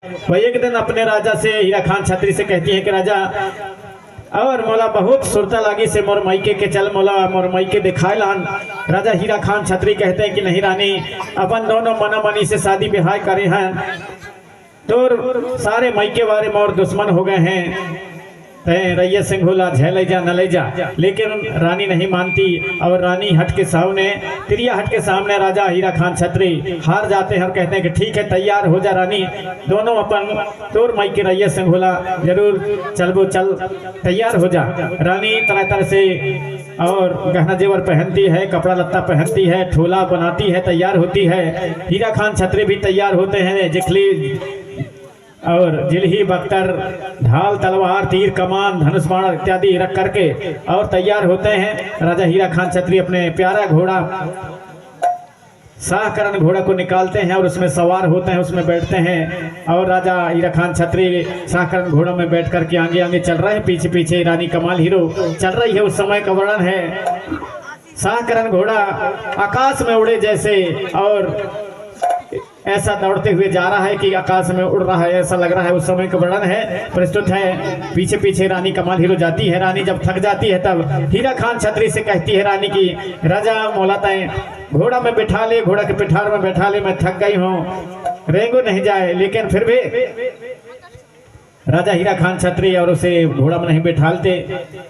वह एक दिन अपने राजा से हीरा खान छत्री से कहती है कि राजा और मोला बहुत सुरता लागी से मोर मायके के चल मोला मोर मायके दिखाए लान। राजा हीरा खान छत्री कहते हैं कि नहीं रानी, अपन दोनों मना मनी से शादी ब्याह करे हैं तो सारे मायके वाले मोर दुश्मन हो गए हैं, रैया सिंघोला झेले जा न ले जा। लेकिन रानी नहीं मानती और रानी हट के सामने तिरिया हट के सामने राजा हीरा खान छत्री हार जाते हैं और कहते हैं कि ठीक है तैयार हो जा रानी, दोनों अपन तोर माई के रैया सिंघोला जरूर चलबो चल तैयार हो जा। रानी तरह तरह से और गहना जेवर पहनती है, कपड़ा लत्ता पहनती है, ठोला बनाती है, तैयार होती है। हीरा खान छत्री भी तैयार होते हैं, जिखली और जिलही बख्तर ढाल तलवार तीर कमान धनुष बाण इत्यादि रख करके और तैयार होते हैं। राजा हीरा खान छत्री अपने प्यारा घोड़ा शाहकरण घोड़ा को निकालते हैं और उसमें सवार होते हैं, उसमें बैठते हैं और राजा हीरा खान छत्री शाहकरण घोड़ा में बैठ करके आगे आगे चल रहे हैं, पीछे पीछे रानी कमाल हीरो चल रही है। उस समय का वर्णन है शाहकरण घोड़ा आकाश में उड़े जैसे और ऐसा दौड़ते हुए जा रहा है कि आकाश में उड़ रहा है, ऐसा लग रहा है। उस समय का वर्णन है प्रस्तुत है। पीछे पीछे रानी कमाल हीरो जाती है। रानी जब थक जाती है तब हीरा खान छत्री से कहती है रानी की राजा मौलाताएं घोड़ा में बिठा ले, घोड़ा के पिठार में बैठा ले, मैं थक गई हूँ, रेंगो नहीं जाए। लेकिन फिर भी राजा हीरा खान छत्री और उसे घोड़ा में नहीं बिठालते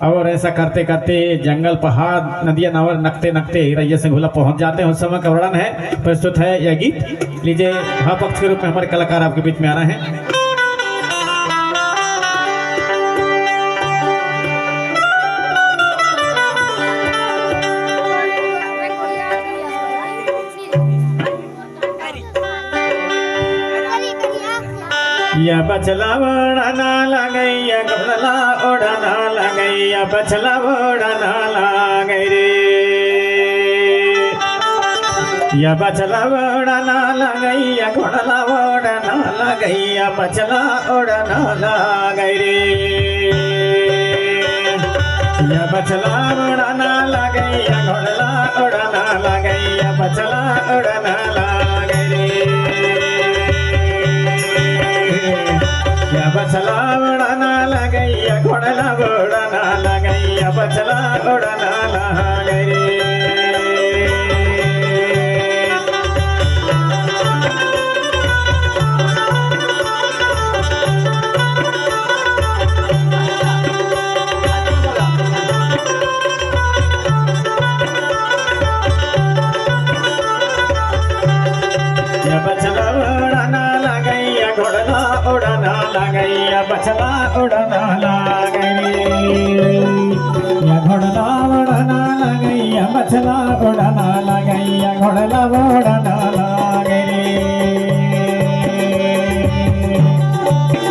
और ऐसा करते करते जंगल पहाड़ नदियां नावर नकते नकते रैया सिंघोला पहुंच जाते हैं। उस समय का वर्णन है प्रस्तुत है यह गीत। लीजिए भापक्ष के रूप में हमारे कलाकार आपके बीच में आ रहे हैं। या बचला ओढ़ना लगैया कपड़ा ओढ़ना लगैया बचला ओढ़ना लगे रे, या बचला ओढ़ना लगैया घोड़ला ओढ़ना लगैया बचला ओढ़ना लगे रे, या बचला ओढ़ना लगैया घोड़ला ओढ़ना लगैया बचला ओढ़ना लगे रे, या बचला उड़ना लगैया घोड़ला उड़ना लगैया बचला उड़ना लगे रे। या बचला उड़ना लगैया घोड़ला उड़ना लगैया बचला उड़ना लगे रे, या घोड़ला उड़ना लगैया बचला उड़ना लगैया घोड़ला उड़ना लगे रे,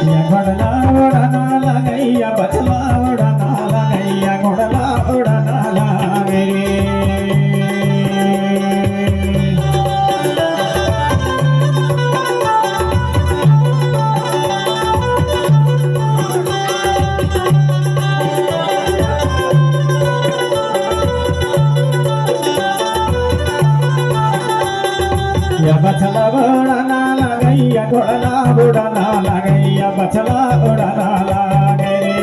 या घोड़ला उड़ना लगैया बचला उड़ना लगैया घोड़ला उड़ना लगे रे। या बचला उड़ना लगैया घोड़ला उड़ना लगैया बचला उड़ना लगे रे,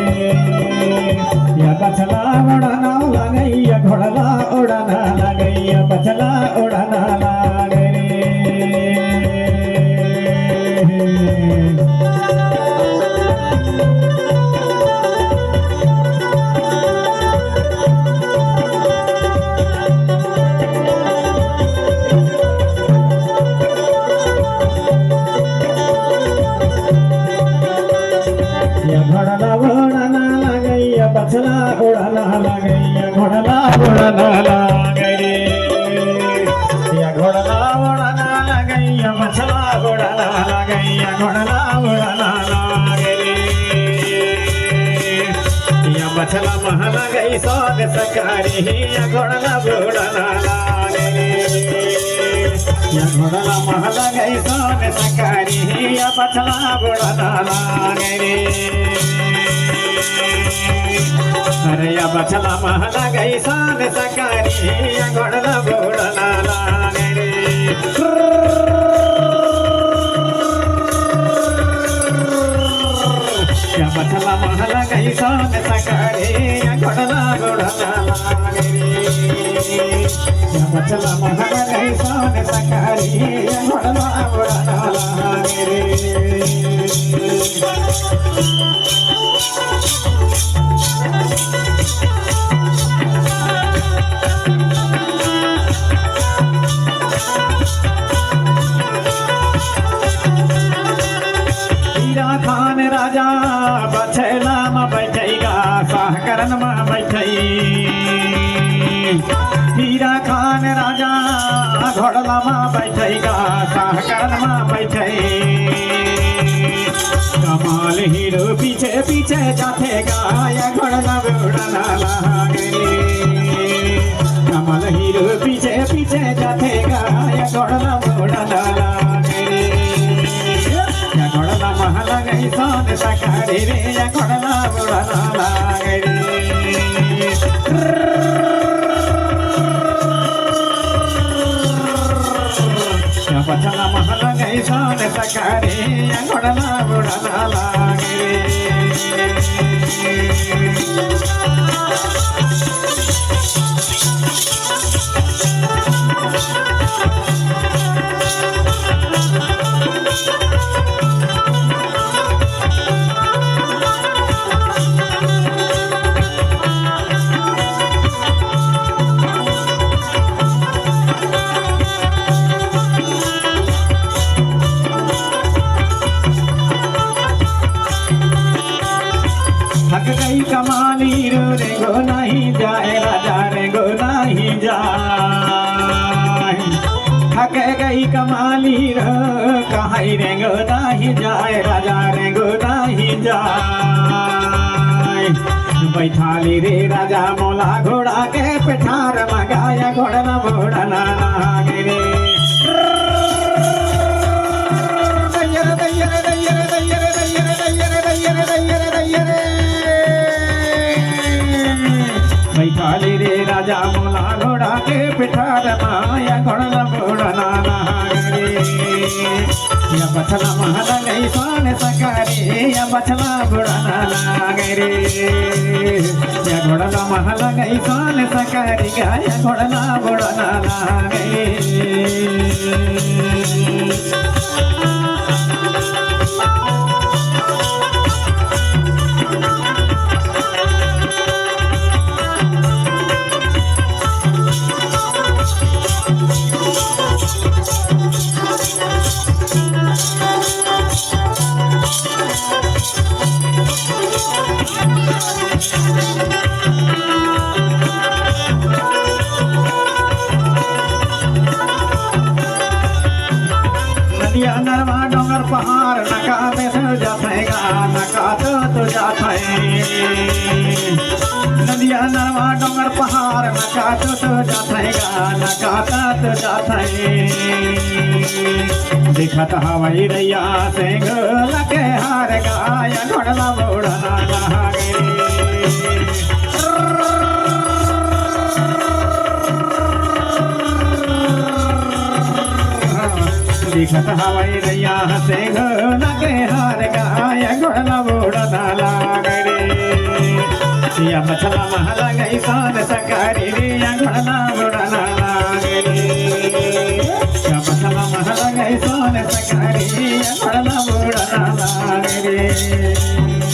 या बचला उड़ना लगैया घोड़ला उड़ना लगैया बचला उड़ना लगे रे। घोड़ला उड़ना लगैया बचला उड़ना लगैया घोड़ला उड़ना लगे रे, या घोड़ला उड़ना लगैया बचला उड़ना लगैया घोड़ला उड़ना लगे रे, या बचला महला गई सोग सकारी या घोड़ला उड़ना लगे रे, या घोड़ला महला गई सोग सकारी या बचला उड़ना लगे रे, अरे या बचला महला गई सान सकारी या घोड़ला उड़ना लगे रे। सन सकारे घोड़ला घोड़ना लागे रे बचला महल गई सन सकारे घोड़ला घोड़ना लागे रे खान राजा बछला में बैठेगा सहकरण में बैठई हीरा खान राजा घोड़ला में बैठेगा सहकरण में बैठई कमाल हीरो पीछे पीछे जातेगा या घोड़ला घोड़ना लागे कमाल हीरो पीछे पीछे जातेगा या घोड़ला घोड़ना लागे घोड़ला महल गई सन सकारे रे या घोड़ला घोड़ना लागे रे बचला महल गई सन सकारे या घोड़ला घोड़ना लागे थक गई कमाली रे गो नहीं जाए राजा रे गो नहीं जाए थक गई कमाली रे कहीं रे गो नहीं जाए राजा रे गो नहीं जाए बैठाली रे राजा मोला घोड़ा के पिठार मगाया घोड़ना घोड़ना लागे रे बैठाली रे राजा मोला घोड़ा के पिठार माया घोड़ला घोड़ना लागे या बछला महल गई सन सकारे या बछला घोड़ना लागे रे या घोड़ला महल गई सन सकारे या घोड़ला घोड़ना लागे नदिया नरवा डोंगर पहाड़ नका में सर जाथेगा नका तो जाथे नदिया नरवा डोंगर पहाड़ नका तो जाथेगा नका तो जाथे दिखत हवाई रैया सिंह लगे हार गाया घोड़ला घोड़ना लागे दिखत हवाई रैया सिंह लगे हार गाया घोड़ला घोड़ना लागे रे या बछला महल गई सन सकारे रे या घोड़ला घोड़ना लागे रे या बछला महल गई सन सकारे या घोड़ला घोड़ना लागे रे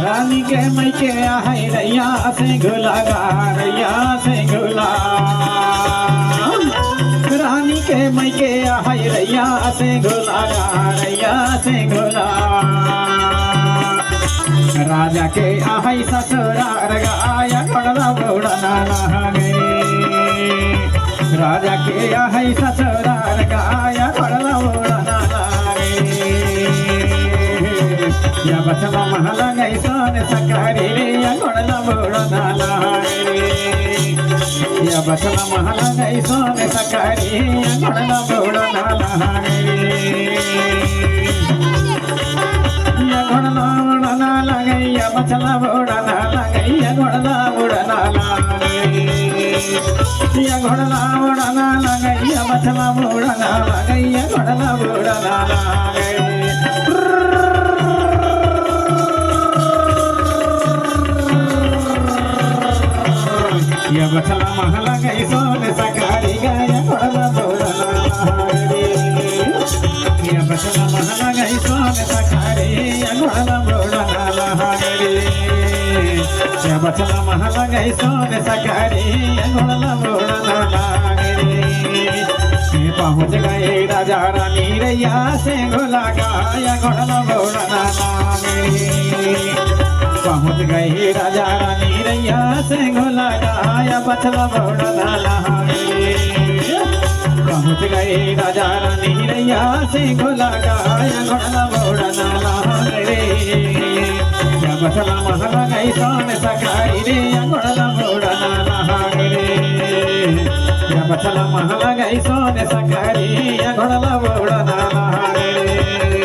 रानी के मैके है रैया से घुलागा रैया से घुला रानी के मैके है रैया से घुलागा रैया से घुला राजा के आहै ससुरार गाया घोड़ला घोड़ना लागे राजा के आहै ससुरार गाया घोड़ला घोड़ना लागे या बचला महला गई सोन सकारी रे या घोड़ला बुड़ना रे या बचला महला गई सोन सकारी या घोड़ला बुड़ना रे या घोड़ला बुड़ना लगे या बचला बुड़ना लगे या घोड़ला बुड़ना रे या घोड़ला बुड़ना लगे या बचला बुड़ना लगे या घोड़ला बुड़ना रे या बचला महला गई सोन सकारी गाया घोड़ला बुड़ना रे या बचला महला गई सोन सकारी या घोड़ला बुड़ना रे या बचला महला गई सोन सकारी या घोड़ला बुड़ना रे पहुँच गए राजा रानी रैया से घोला गाया घोड़ला बुड़ना रे पहुँच गए राजा रानी रैया से घोला गाया बचला बुड़ना रे पहुँच गए राजा रानी रैया से घोला गाया घोड़ला बुड़ना रे या बचला महला गई सोन सकारी रे या घोड़ला बुड़ना रे या बचला महला गई सोन सकारी या घोड़ला बुड़ना रे